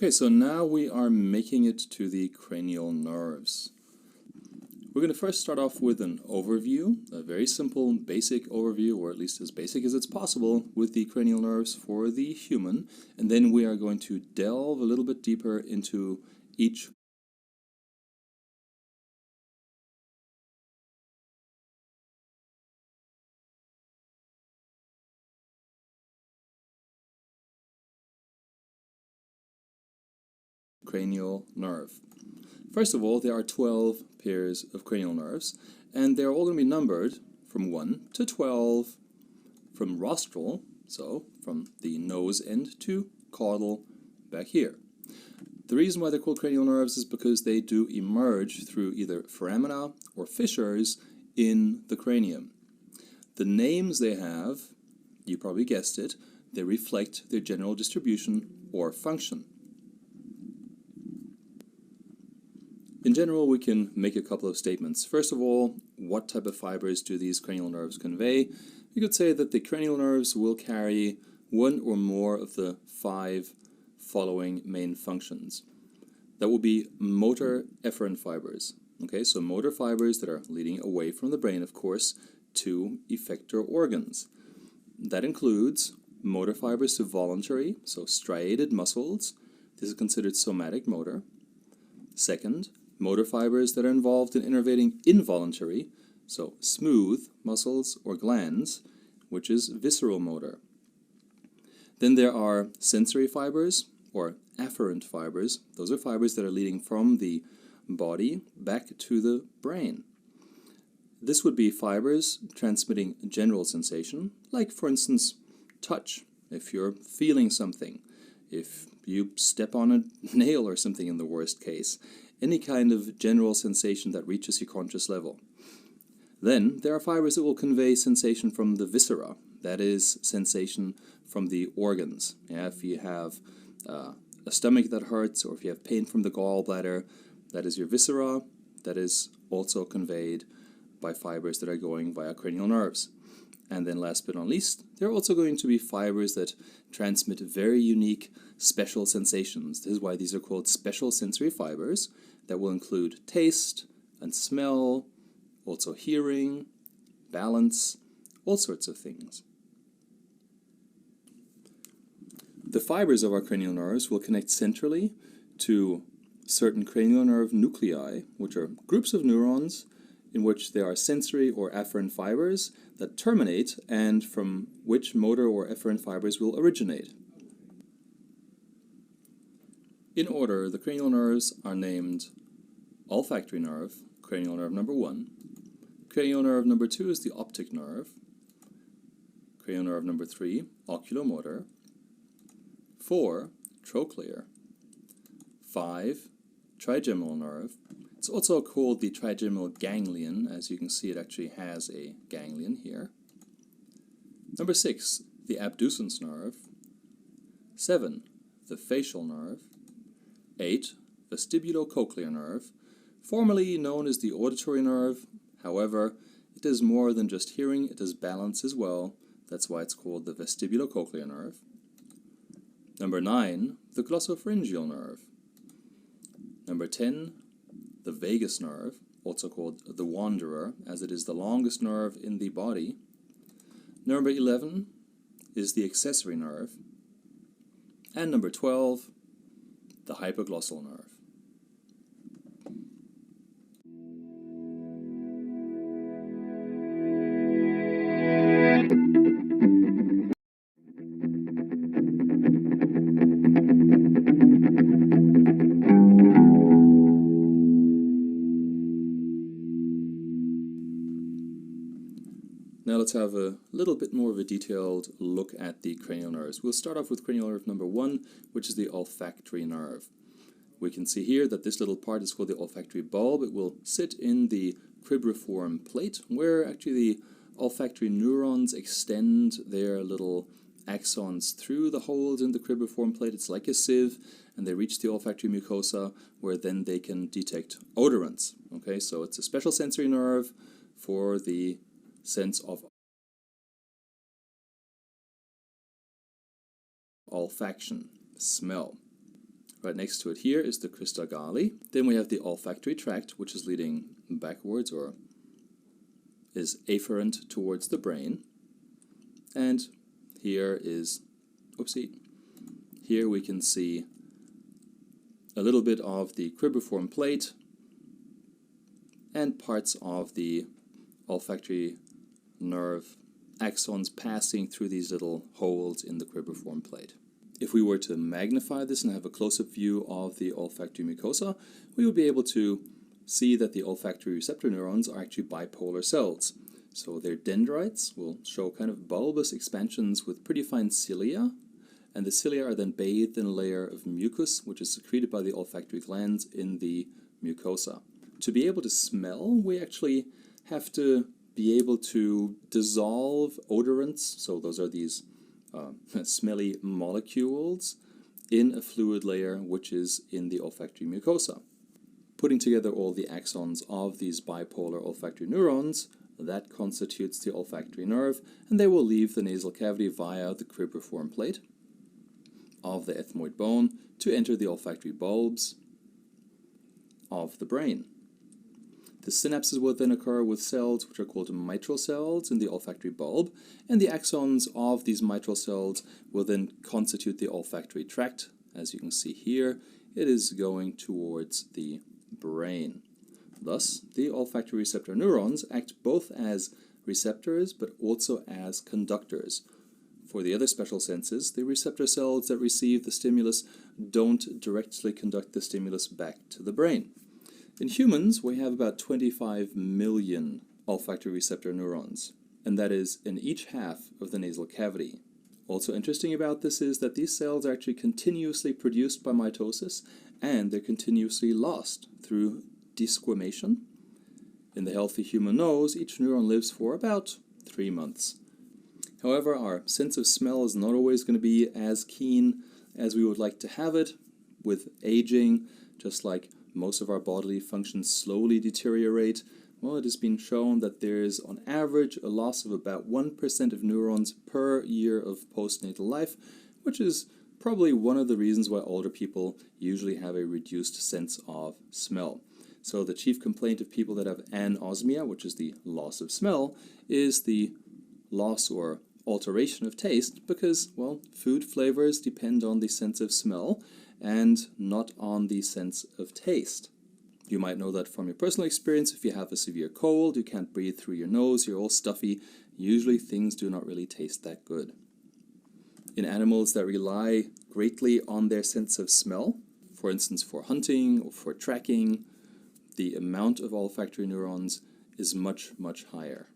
Okay, so now we are making it to the cranial nerves. We're going to first start off with an overview, a very simple, basic overview, or at least as basic as it's possible, with the cranial nerves for the human, and then we are going to delve a little bit deeper into each cranial nerve. First of all, there are 12 pairs of cranial nerves, and they're all going to be numbered from 1 to 12 from rostral, so from the nose end, to caudal back here. The reason why they're called cranial nerves is because they do emerge through either foramina or fissures in the cranium. The names they have, you probably guessed it, they reflect their general distribution or function. In general, we can make a couple of statements. First of all, what type of fibers do these cranial nerves convey? You could say that the cranial nerves will carry one or more of the 5 following main functions. That will be motor efferent fibers. Okay, so motor fibers that are leading away from the brain, of course, to effector organs. That includes motor fibers to voluntary, so striated muscles. This is considered somatic motor. Second, motor fibers that are involved in innervating involuntary, so smooth muscles or glands, which is visceral motor. Then there are sensory fibers, or afferent fibers. Those are fibers that are leading from the body back to the brain. This would be fibers transmitting general sensation, like, for instance, touch, if you're feeling something, if you step on a nail or something in the worst case, any kind of general sensation that reaches your conscious level. Then there are fibers that will convey sensation from the viscera, that is, sensation from the organs. Yeah, if you have a stomach that hurts, or if you have pain from the gallbladder, that is your viscera. That is also conveyed by fibers that are going via cranial nerves. And then last but not least, there are also going to be fibers that transmit very unique special sensations. This is why these are called special sensory fibers, that will include taste and smell, also hearing, balance, all sorts of things. The fibers of our cranial nerves will connect centrally to certain cranial nerve nuclei, which are groups of neurons in which there are sensory or afferent fibers that terminate and from which motor or efferent fibers will originate. In order, the cranial nerves are named olfactory nerve, cranial nerve number 1. Cranial nerve number 2 is the optic nerve. Cranial nerve number 3, oculomotor. 4, trochlear. 5, trigeminal nerve. It's also called the trigeminal ganglion. As you can see, it actually has a ganglion here. Number 6, the abducens nerve. 7, the facial nerve. 8, vestibulocochlear nerve, formerly known as the auditory nerve. However, it does more than just hearing, it does balance as well. That's why it's called the vestibulocochlear nerve. Number 9, the glossopharyngeal nerve. Number 10, the vagus nerve, also called the wanderer, as it is the longest nerve in the body. Number 11 is the accessory nerve. And number 12, the hypoglossal nerve. Now let's have a little bit more of a detailed look at the cranial nerves. We'll start off with cranial nerve number 1, which is the olfactory nerve. We can see here that this little part is called the olfactory bulb. It will sit in the cribriform plate, where actually the olfactory neurons extend their little axons through the holes in the cribriform plate. It's like a sieve, and they reach the olfactory mucosa, where then they can detect odorants. Okay, so it's a special sensory nerve for the sense of olfaction, smell. Right next to it here is the crista galli. Then we have the olfactory tract, which is leading backwards or is afferent towards the brain. And here is, here we can see a little bit of the cribriform plate and parts of the olfactory nerve axons passing through these little holes in the cribriform plate. If we were to magnify this and have a close-up view of the olfactory mucosa, we would be able to see that the olfactory receptor neurons are actually bipolar cells. So their dendrites will show kind of bulbous expansions with pretty fine cilia, and the cilia are then bathed in a layer of mucus, which is secreted by the olfactory glands in the mucosa. To be able to smell, we actually have to be able to dissolve odorants, so those are these smelly molecules, in a fluid layer which is in the olfactory mucosa. Putting together all the axons of these bipolar olfactory neurons, that constitutes the olfactory nerve, and they will leave the nasal cavity via the cribriform plate of the ethmoid bone to enter the olfactory bulbs of the brain. The synapses will then occur with cells which are called mitral cells in the olfactory bulb, and the axons of these mitral cells will then constitute the olfactory tract. As you can see here, it is going towards the brain. Thus, the olfactory receptor neurons act both as receptors but also as conductors. For the other special senses, the receptor cells that receive the stimulus don't directly conduct the stimulus back to the brain. In humans, we have about 25 million olfactory receptor neurons, and that is in each half of the nasal cavity. Also interesting about this is that these cells are actually continuously produced by mitosis, and they're continuously lost through desquamation. In the healthy human nose, each neuron lives for about 3 months. However, our sense of smell is not always going to be as keen as we would like to have it. With aging, just like most of our bodily functions slowly deteriorate, well, it has been shown that there is, on average, a loss of about 1% of neurons per year of postnatal life, which is probably one of the reasons why older people usually have a reduced sense of smell. So the chief complaint of people that have anosmia, which is the loss of smell, is the loss or alteration of taste because, well, food flavors depend on the sense of smell and not on the sense of taste. You might know that from your personal experience. If you have a severe cold, you can't breathe through your nose, you're all stuffy, usually things do not really taste that good. In animals that rely greatly on their sense of smell, for instance for hunting or for tracking, the amount of olfactory neurons is much, much higher.